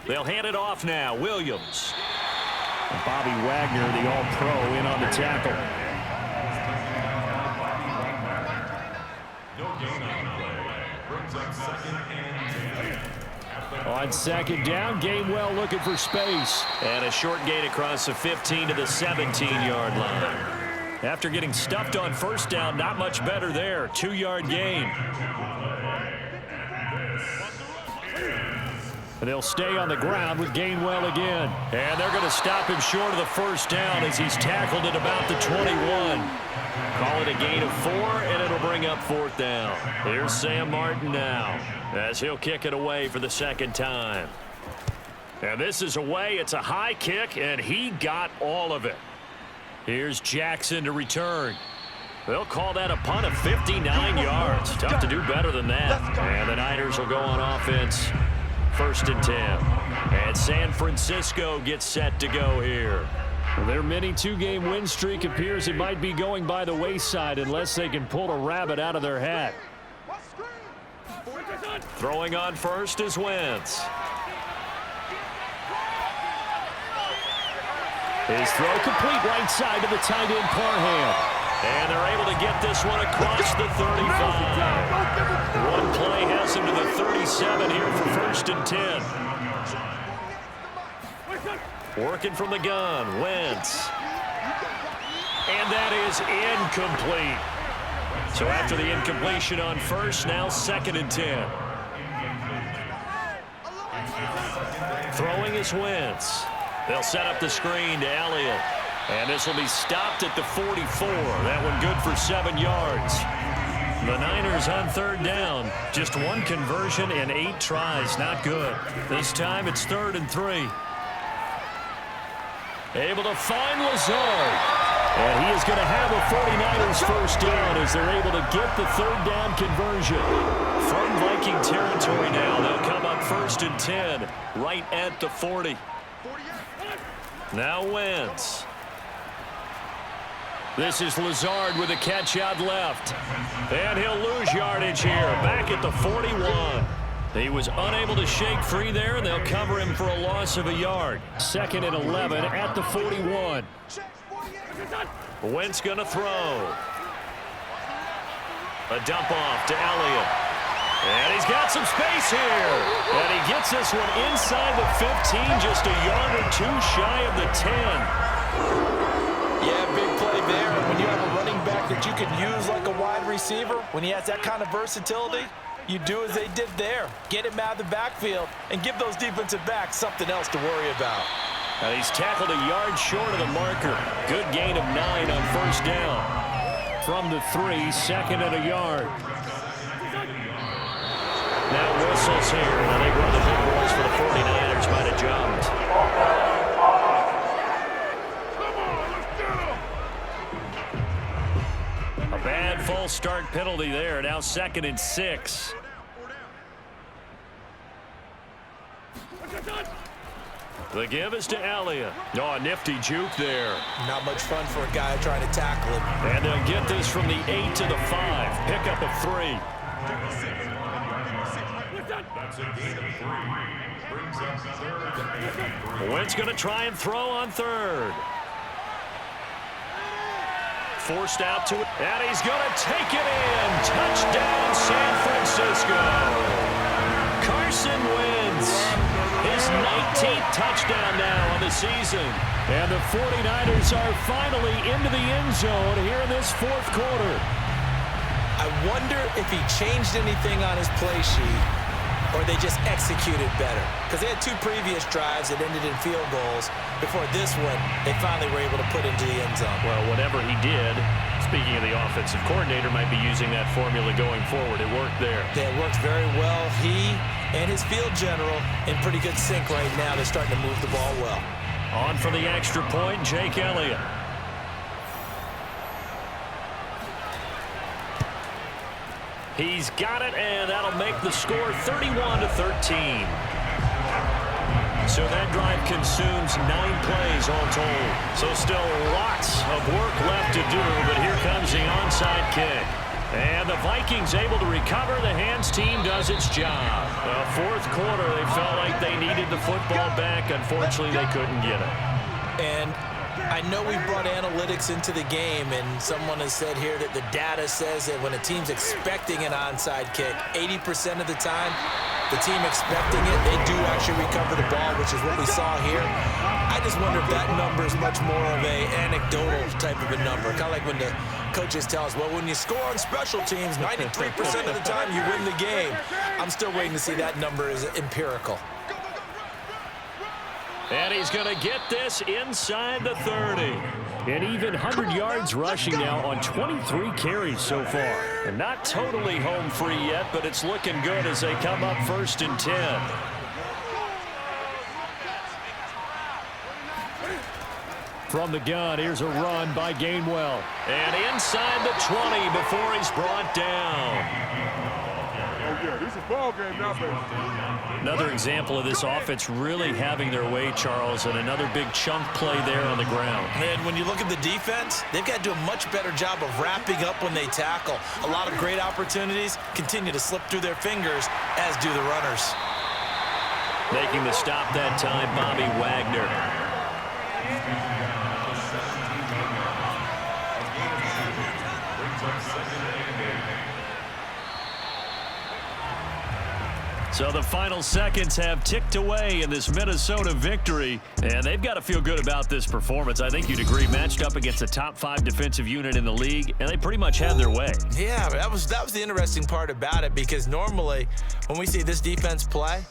They'll hand it off now. Williams. And Bobby Wagner, the All-Pro, in on the tackle. On 2nd down, Gainwell looking for space. And a short gain across the 15 to the 17-yard line. After getting stuffed on 1st down, not much better there. 2-yard gain. And they'll stay on the ground with Gainwell again. And they're going to stop him short of the first down as he's tackled at about the 21. Call it a gain of 4, and it'll bring up 4th down. Here's Sam Martin now as he'll kick it away for the second time. And this is away. It's a high kick, and he got all of it. Here's Jackson to return. They'll call that a punt of 59 yards. Tough to do better than that. And the Niners will go on offense. 1st and 10. And San Francisco gets set to go here. Their mini 2-game win streak appears it might be going by the wayside unless they can pull a rabbit out of their hat. Throwing on first is Wentz. His throw complete right side to the tight end Parham. And they're able to get this one across the 35. One play has him to the 37 here for 1st and 10. Working from the gun, Wentz. And that is incomplete. So after the incompletion on first, now 2nd and 10. Throwing is Wentz. They'll set up the screen to Elliott. And this will be stopped at the 44. That one good for 7 yards. The Niners on 3rd down. Just 1 conversion and 8 tries. Not good. This time it's 3rd and 3. Able to find Lazard. And he is going to have a 49ers first down as they're able to get the 3rd down conversion. From Viking territory now, they'll come up 1st and 10 right at the 40. Now Wentz. This is Lazard with a catch out left. And he'll lose yardage here. Back at the 41. He was unable to shake free there, and they'll cover him for a loss of a yard. 2nd and 11 at the 41. Wentz going to throw. A dump off to Elliott. And he's got some space here. And he gets this one inside the 15, just a yard or 2 shy of the 10. Yeah, big play there. When you have a running back that you can use like a wide receiver, when he has that kind of versatility, you do as they did there. Get him out of the backfield and give those defensive backs something else to worry about. And he's tackled a yard short of the marker. Good gain of 9 on first down. From the 3, 2nd and a yard. Now whistles here, and I think one of the big boys for the 49ers might have jumped. A bad false start penalty there. Now 2nd and 6. The give is to Elliott. Oh, a nifty juke there. Not much fun for a guy trying to tackle him. And they'll get this from the 8 to the 5. Pickup of 3. That's a gain of 3. Brings up 3rd and 3. Wentz going to try and throw on 3rd. Forced out to it, and he's going to take it in. Touchdown, San Francisco. Carson Wentz, his 19th touchdown now on the season. And the 49ers are finally into the end zone here in this 4th quarter. I wonder if he changed anything on his play sheet or they just executed better. Because they had 2 previous drives that ended in field goals. Before this one, they finally were able to put into the end zone. Well, whatever he did, speaking of the offensive coordinator, might be using that formula going forward. It worked there. Yeah, it worked very well. He and his field general in pretty good sync right now. They're starting to move the ball well. On for the extra point, Jake Elliott. He's got it, and that'll make the score 31-13. So that drive consumes 9 plays all told. So still lots of work left to do, but here comes the onside kick. And the Vikings able to recover. The hands team does its job. The 4th quarter, they felt like they needed the football back. Unfortunately, they couldn't get it. And I know we brought analytics into the game, and someone has said here that the data says that when a team's expecting an onside kick, 80% of the time, the team expecting it, they do actually recover the ball, which is what we saw here. I just wonder if that number is much more of a anecdotal type of a number. Kind of like when the coaches tell us, well, when you score on special teams, 93% of the time you win the game. I'm still waiting to see that number is empirical. And he's going to get this inside the 30. An even 100 yards rushing now on 23 carries so far. And not totally home free yet, but it's looking good as they come up 1st and 10. From the gun, here's a run by Gainwell. And inside the 20 before he's brought down. Yeah, this is a ball game now, baby. Another example of this offense really having their way, Charles, and another big chunk play there on the ground. And when you look at the defense, they've got to do a much better job of wrapping up when they tackle. A lot of great opportunities continue to slip through their fingers, as do the runners. Making the stop that time, Bobby Wagner. So the final seconds have ticked away in this Minnesota victory, and they've got to feel good about this performance. I think you'd agree, matched up against a top 5 defensive unit in the league, and they pretty much had their way. Yeah, that was the interesting part about it, because normally when we see this defense play,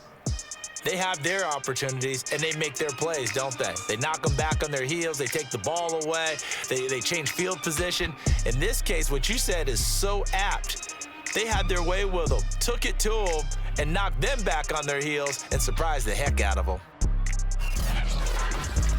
they have their opportunities, and they make their plays, don't they? They knock them back on their heels. They take the ball away. They change field position. In this case, what you said is so apt. They had their way with them, took it to them, and knocked them back on their heels and surprised the heck out of them.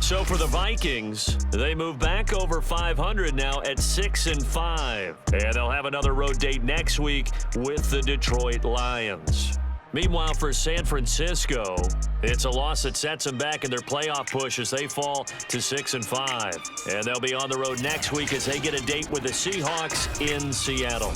So for the Vikings, they move back over 500 now at 6-5. And they'll have another road date next week with the Detroit Lions. Meanwhile, for San Francisco, it's a loss that sets them back in their playoff push as they fall to 6-5. And they'll be on the road next week as they get a date with the Seahawks in Seattle.